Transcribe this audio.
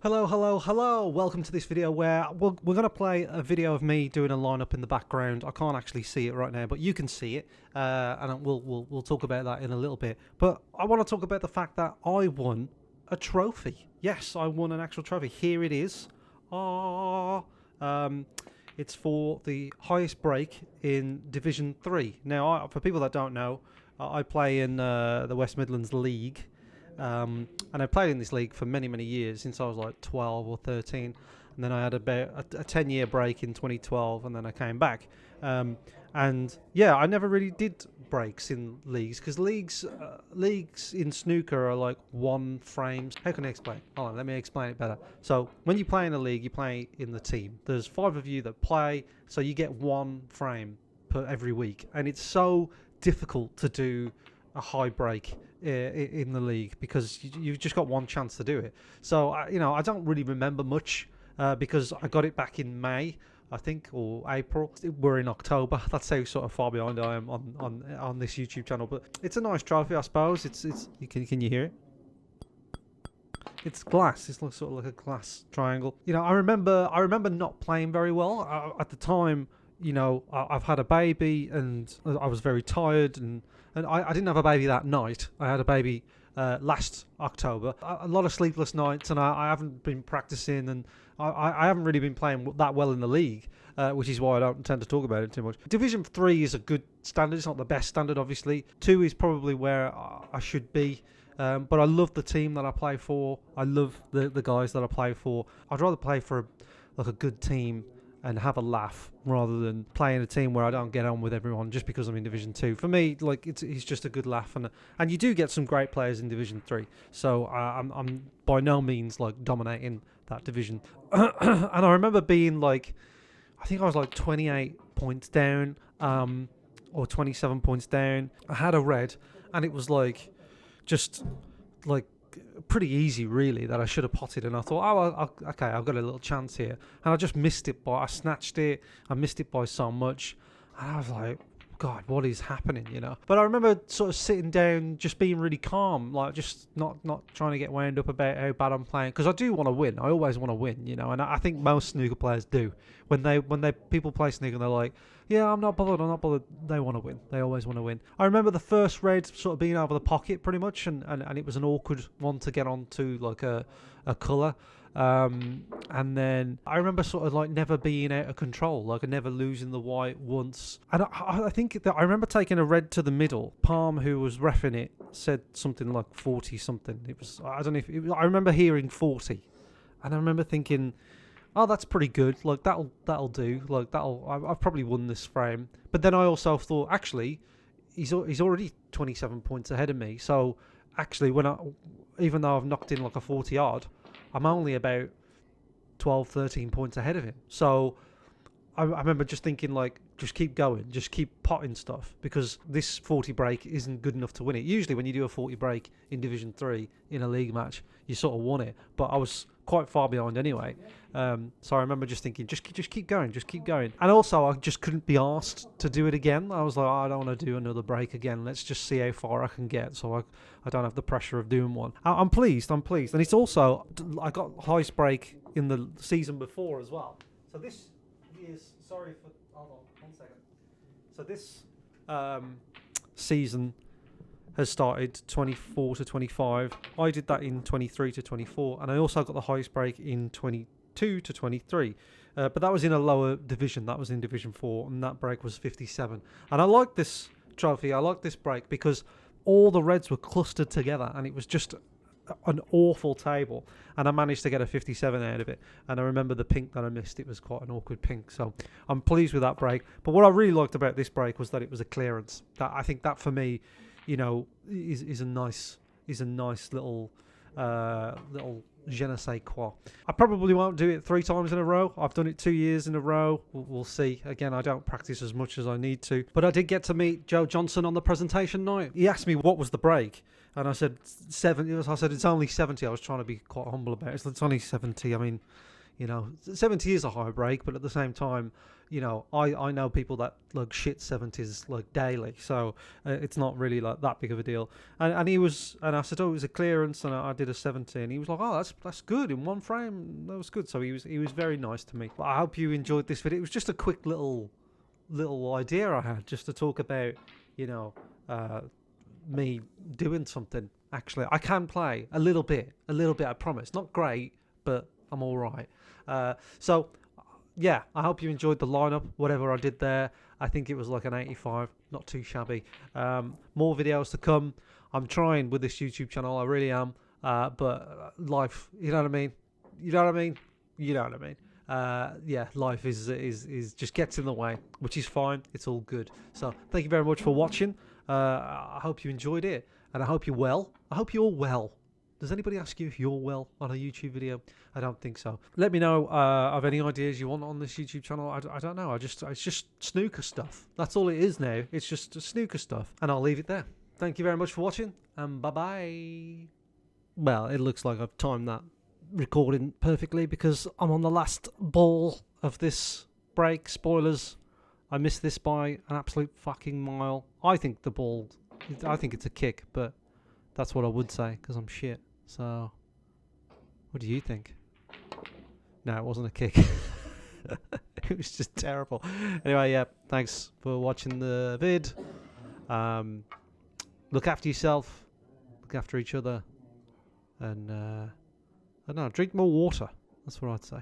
Hello, hello, hello. Welcome to this video where we're going to play a video of me doing a lineup in the background. I can't actually see it right now, but you can see it, and we'll talk about that in a little bit. But I want to talk about the fact that I won a trophy. Yes, I won an actual trophy. Here it is. It's for the highest break in Division 3. Now, for people that don't know, I play in the West Midlands League. And I played in this league for many years, since I was like 12 or 13, and then I had about a 10-year break in 2012, and then I came back. And yeah, I never really did breaks in leagues, because leagues in snooker are like one frames. How can I explain? Hold on, let me explain it better. So when you play in a league, you play in the team. There's 5 of you that play, so you get one frame per every week, and it's so difficult to do a high break in the league because you've just got one chance to do it. So I don't really remember much because I got it back in May, I think, or April. We're in October. That's how sort of far behind I am on this YouTube channel. But it's a nice trophy, I suppose. Can you hear it? It's glass. It's like, sort of like a glass triangle. I remember not playing very well at the time. I've had a baby and I was very tired, and I didn't have a baby that night. I had a baby last October. A lot of sleepless nights, and I haven't been practicing, and I haven't really been playing that well in the league, which is why I don't tend to talk about it too much. Division 3 is a good standard. It's not the best standard, obviously. 2 is probably where I should be. But I love the team that I play for. I love the guys that I play for. I'd rather play for a good team and have a laugh rather than playing a team where I don't get on with everyone just because I'm in Division 2. For me, like it's just a good laugh, and you do get some great players in Division 3. So I'm by no means like dominating that division. And I remember being like, I think I was like 28 points down, or 27 points down. I had a red, and it was like just like pretty easy really, that I should have potted, and I thought, okay, I've got a little chance here, and I just missed it I snatched it. I missed it by so much, and I was like, God, what is happening, But I remember sort of sitting down, just being really calm, like just not trying to get wound up about how bad I'm playing, because I do want to win. I always want to win, and I think most snooker players do. When people play snooker and they're like, yeah, I'm not bothered, they want to win. They always want to win. I remember the first red sort of being over the pocket pretty much, and it was an awkward one to get onto, like a colour. And then I remember sort of like never being out of control, like never losing the white once. And I think that I remember taking a red to the middle. Palm, who was reffing it, said something like 40 something. It was, I don't know if it was, I remember hearing 40, and I remember thinking, oh, that's pretty good. Like that'll do. Like I've probably won this frame. But then I also thought, actually, he's already 27 points ahead of me. So actually, even though I've knocked in like a 40 odd, I'm only about 12, 13 points ahead of him. So I remember just thinking, like, just keep going, just keep potting stuff, because this 40 break isn't good enough to win it. Usually when you do a 40 break in Division 3 in a league match, you sort of won it. But I was quite far behind anyway. So I remember just thinking, just keep going, just keep going. And also, I just couldn't be asked to do it again. I was like, I don't want to do another break again. Let's just see how far I can get, so I don't have the pressure of doing one. I'm pleased. And it's also, I got highest break in the season before as well. So this is, sorry for, hold on, 1 second. So this season has started 24 to 25. I did that in 23 to 24, and I also got the highest break in 22 to 23. But that was in a lower division. That was in Division 4, and that break was 57. And I like this trophy. I like this break because all the reds were clustered together, and it was just an awful table, and I managed to get a 57 out of it. And I remember the pink that I missed. It was quite an awkward pink, so I'm pleased with that break. But what I really liked about this break was that it was a clearance. That, I think that for me, is a nice little je ne sais quoi. I probably won't do it 3 times in a row. I've done it 2 years in a row. We'll see. Again, I don't practice as much as I need to. But I did get to meet Joe Johnson on the presentation night. He asked me what was the break, and I said 70. I said it's only 70. I was trying to be quite humble about it. It's only 70. I mean, You know, 70 is a high break, but at the same time, you know, I know people that like shit 70s like daily, so it's not really like that big of a deal. And I said, oh, it was a clearance, and I did a 70, and he was like, oh, that's good in one frame. That was good. So he was very nice to me. But I hope you enjoyed this video. It was just a quick little idea I had just to talk about, you know, me doing something. Actually, I can play a little bit. I promise. Not great, but I'm all right. So, yeah, I hope you enjoyed the lineup, whatever I did there. I think it was like an 85, not too shabby. More videos to come. I'm trying with this YouTube channel, I really am. But life, you know what I mean? You know what I mean? You know what I mean? Yeah, life is just gets in the way, which is fine. It's all good. So, thank you very much for watching. I hope you enjoyed it, and I hope you're well. I hope you're well. Does anybody ask you if you're well on a YouTube video? I don't think so. Let me know of any ideas you want on this YouTube channel. I don't know. It's just snooker stuff. That's all it is now. It's just snooker stuff. And I'll leave it there. Thank you very much for watching, and bye-bye. Well, it looks like I've timed that recording perfectly because I'm on the last ball of this break. Spoilers. I missed this by an absolute fucking mile. I think it's a kick, but that's what I would say because I'm shit. So, what do you think? No, it wasn't a kick. It was just terrible. Anyway, yeah, thanks for watching the vid. Look after yourself. Look after each other. And, I don't know, drink more water. That's what I'd say.